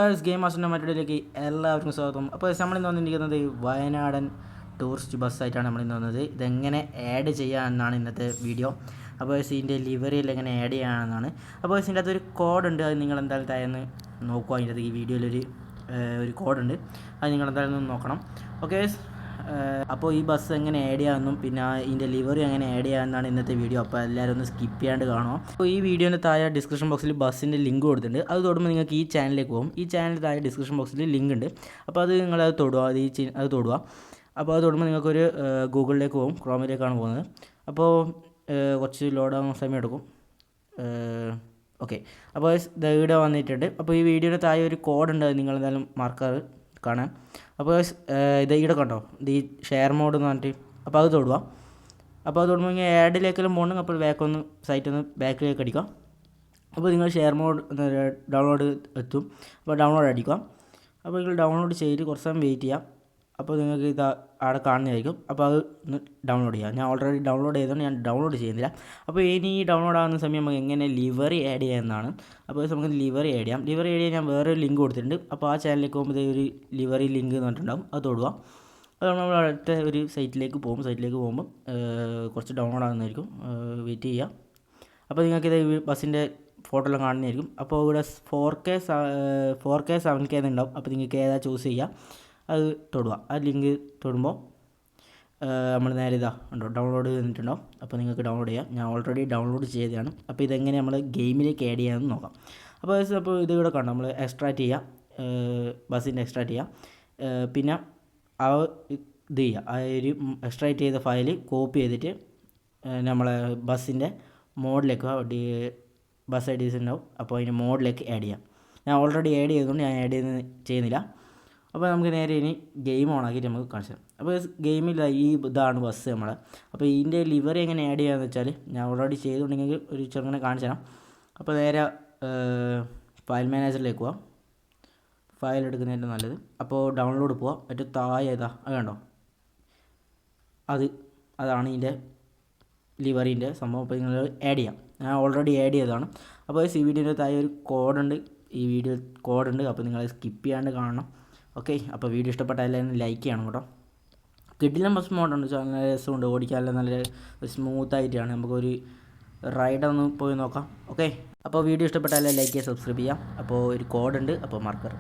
Game മാസ്റ്ററിൻ്റെ മറ്റൊരിലേക്ക് എല്ലാവർക്കും സ്വാഗതം. അപ്പോൾ നമ്മളിന്ന് വന്നിരിക്കുന്നത് വയനാടൻ ടൂറിസ്റ്റ് ബസ്സായിട്ടാണ് നമ്മളിന്ന് വന്നത്. ഇതെങ്ങനെ ആഡ് ചെയ്യാമെന്നാണ് ഇന്നത്തെ വീഡിയോ. അപ്പോൾ ഇതിൻ്റെ ലിവറിയിൽ എങ്ങനെ ആഡ് ചെയ്യാമെന്നാണ്. അപ്പോൾ ഇതിൻ്റെ അകത്തൊരു കോഡുണ്ട്, അത് നിങ്ങൾ എന്തായാലും തയ്യാന്ന് നോക്കുക. അതിൻ്റെ അകത്ത് ഈ വീഡിയോയിലൊരു കോഡുണ്ട്, അത് നിങ്ങൾ എന്തായാലും നോക്കണം. ഓക്കെ, അപ്പോൾ ഈ ബസ് എങ്ങനെ ആഡ് ചെയ്യാമെന്നും പിന്നെ ഇതിൻ്റെ ലിവറി എങ്ങനെ ആഡ് ചെയ്യാമെന്നാണ് ഇന്നത്തെ വീഡിയോ. അപ്പോൾ എല്ലാവരും ഒന്ന് സ്കിപ്പ് ചെയ്യാണ്ട് കാണുമോ. അപ്പോൾ ഈ വീഡിയോൻ്റെ താഴെ ഡിസ്ക്രിപ്ഷൻ ബോക്സിൽ ബസ്സിൻ്റെ ലിങ്ക് കൊടുത്തിട്ടുണ്ട്. അത് തൊടുമ്പോൾ നിങ്ങൾക്ക് ഈ ചാനലിലേക്ക് പോകും. ഈ ചാനൽ താഴെ ഡിസ്ക്രിപ്ഷൻ ബോക്സിൽ ലിങ്ക് ഉണ്ട്. അപ്പോൾ അത് നിങ്ങളത് തൊടുക, അത് തൊടുക. അപ്പോൾ അത് തൊടുമ്പോൾ നിങ്ങൾക്കൊരു ഗൂഗിളിലേക്ക് പോകും, ക്രോമിലേക്കാണ് പോകുന്നത്. അപ്പോൾ കുറച്ച് ലോഡാകുന്ന സമയം എടുക്കും. ഓക്കെ, അപ്പോൾ ഇവിടെ വന്നിട്ടുണ്ട്. അപ്പോൾ ഈ വീഡിയോയുടെ താഴെ ഒരു കോഡുണ്ട്, അത് നിങ്ങൾ എന്തായാലും മാർക്കാറ് കാണാൻ. അപ്പോൾ ഇത് ഇവിടെ കണ്ടോ, ഇത് ഈ ഷെയർ മോഡ് എന്ന് പറഞ്ഞിട്ട്, അപ്പോൾ അത് തൊടുക. അപ്പോൾ അത് തൊടുമ്പോൾ ഇങ്ങനെ ആഡിലേക്കെല്ലാം പോകണമെങ്കിൽ അപ്പോൾ സൈറ്റൊന്ന് ബാക്കിലേക്ക് അടിക്കുക. അപ്പോൾ നിങ്ങൾ ഷെയർ മോഡ് ഡൗൺലോഡ് എത്തും. അപ്പോൾ ഡൗൺലോഡ് അടിക്കുക. അപ്പോൾ നിങ്ങൾ ഡൗൺലോഡ് ചെയ്ത് കുറച്ച് സമയം വെയിറ്റ് ചെയ്യാം. അപ്പോൾ നിങ്ങൾക്ക് ഇത് അവിടെ കാണുന്നതായിരിക്കും. അപ്പോൾ അത് ഡൗൺലോഡ് ചെയ്യാം. ഞാൻ ഓൾറെഡി ഡൗൺലോഡ് ചെയ്തതുകൊണ്ട് ഞാൻ ഡൗൺലോഡ് ചെയ്യുന്നില്ല. അപ്പോൾ ഇനി ഡൗൺലോഡ് ആകുന്ന സമയം നമുക്ക് എങ്ങനെ ലിവറി ആഡ് ചെയ്യാമെന്നാണ്. അപ്പോൾ നമുക്ക് ലിവറി ആഡ് ചെയ്യാം. ലിവറി ആഡ് ചെയ്യാൻ ഞാൻ വേറെ ലിങ്ക് കൊടുത്തിട്ടുണ്ട്. അപ്പോൾ ആ ചാനലിലേക്ക് പോകുമ്പോൾ ഒരു ലിവറി ലിങ്ക് എന്ന് പറഞ്ഞിട്ടുണ്ടാകും, അത് തൊടുക. അത് നമ്മൾ അടുത്ത ഒരു സൈറ്റിലേക്ക് പോകും. സൈറ്റിലേക്ക് പോകുമ്പോൾ കുറച്ച് ഡൗൺലോഡ് ആകുന്നതായിരിക്കും, വെയിറ്റ് ചെയ്യുക. അപ്പോൾ നിങ്ങൾക്കിത് ബസ്സിൻ്റെ ഫോട്ടോ എല്ലാം കാണുന്നതായിരിക്കും. അപ്പോൾ ഇവിടെ 4K 7K എന്നുണ്ടാവും. അപ്പോൾ നിങ്ങൾക്ക് ഏതാ ചൂസ് ചെയ്യുക, അത് തൊടുക. ആ ലിങ്ക് തൊടുമ്പോൾ നമ്മൾ നേരെ ഇതാ ഉണ്ടോ ഡൗൺലോഡ് ചെയ്തിട്ടുണ്ടാവും. അപ്പോൾ നിങ്ങൾക്ക് ഡൗൺലോഡ് ചെയ്യാം. ഞാൻ ഓൾറെഡി ഡൗൺലോഡ് ചെയ്തതാണ്. അപ്പോൾ ഇതെങ്ങനെ നമ്മൾ ഗെയിമിലേക്ക് ആഡ് ചെയ്യാമെന്ന് നോക്കാം. അപ്പോൾ ഇത് ഇവിടെ കണ്ടോ, നമ്മൾ എക്സ്ട്രാക്റ്റ് ചെയ്യുക, ബസ്സിൻ്റെ എക്സ്ട്രാക്റ്റ് ചെയ്യുക. പിന്നെ ആ ഇത് ചെയ്യുക, ആ ഒരു എക്സ്ട്രാക്റ്റ് ചെയ്ത ഫയൽ കോപ്പി ചെയ്തിട്ട് നമ്മളെ ബസ്സിൻ്റെ മോഡിലേക്ക് ബസ് ഐ ഡീസ് ഉണ്ടാവും. അപ്പോൾ അതിൻ്റെ മോഡിലേക്ക് ആഡ് ചെയ്യാം. ഞാൻ ഓൾറെഡി ആഡ് ചെയ്തുകൊണ്ട് ഞാൻ ചെയ്യുന്നില്ല. അപ്പോൾ നമുക്ക് നേരെ ഇനി ഗെയിം ഓൺ ആക്കിയിട്ട് നമുക്ക് കാണിച്ചു തരാം. അപ്പോൾ ഗെയിമിൽ ഇതാണ് ബസ് നമ്മളെ. അപ്പോൾ ഇതിൻ്റെ ലിവറി എങ്ങനെ ആഡ് ചെയ്യാമെന്ന് വെച്ചാൽ ഞാൻ ഓൾറെഡി ചെയ്തുകൊണ്ടെങ്കിൽ ഒരു ചെറുങ്ങനെ കാണിച്ചു തരാം. അപ്പോൾ നേരെ ഫയൽ മാനേജറിലേക്ക് പോവാം. ഫയൽ എടുക്കുന്നതിൻ്റെ നല്ലത്. അപ്പോൾ ഡൗൺലോഡ് പോവാം. ഏറ്റവും താഴെ അത് കണ്ടോ, അതാണ് ഇതിൻ്റെ ലിവറിൻ്റെ സംഭവം. അപ്പോൾ നിങ്ങൾ ആഡ് ചെയ്യാം. ഞാൻ ഓൾറെഡി ആഡ് ചെയ്തതാണ്. അപ്പോൾ ഈ വീഡിയോൻ്റെ താഴെ ഒരു കോഡുണ്ട്, ഈ വീഡിയോ കോഡുണ്ട്. അപ്പോൾ നിങ്ങൾ സ്കിപ്പ് ചെയ്യാണ്ട് കാണണം. ഓക്കെ, അപ്പോൾ വീഡിയോ ഇഷ്ടപ്പെട്ടാൽ എല്ലാവരും ലൈക്ക് ചെയ്യണം കേട്ടോ. കിടിലൻ ബസ് മോഡുണ്ട്, നല്ല രസമുണ്ട്, ഓടിക്കാനെല്ലാം നല്ല സ്മൂത്തായിട്ടാണ്. നമുക്കൊരു റൈഡൊന്ന് പോയി നോക്കാം. ഓക്കെ, അപ്പോൾ വീഡിയോ ഇഷ്ടപ്പെട്ടാൽ ലൈക്ക് ചെയ്യുക, സബ്സ്ക്രൈബ് ചെയ്യാം. അപ്പോൾ ഒരു കോഡുണ്ട്, അപ്പോൾ മാർക്കർ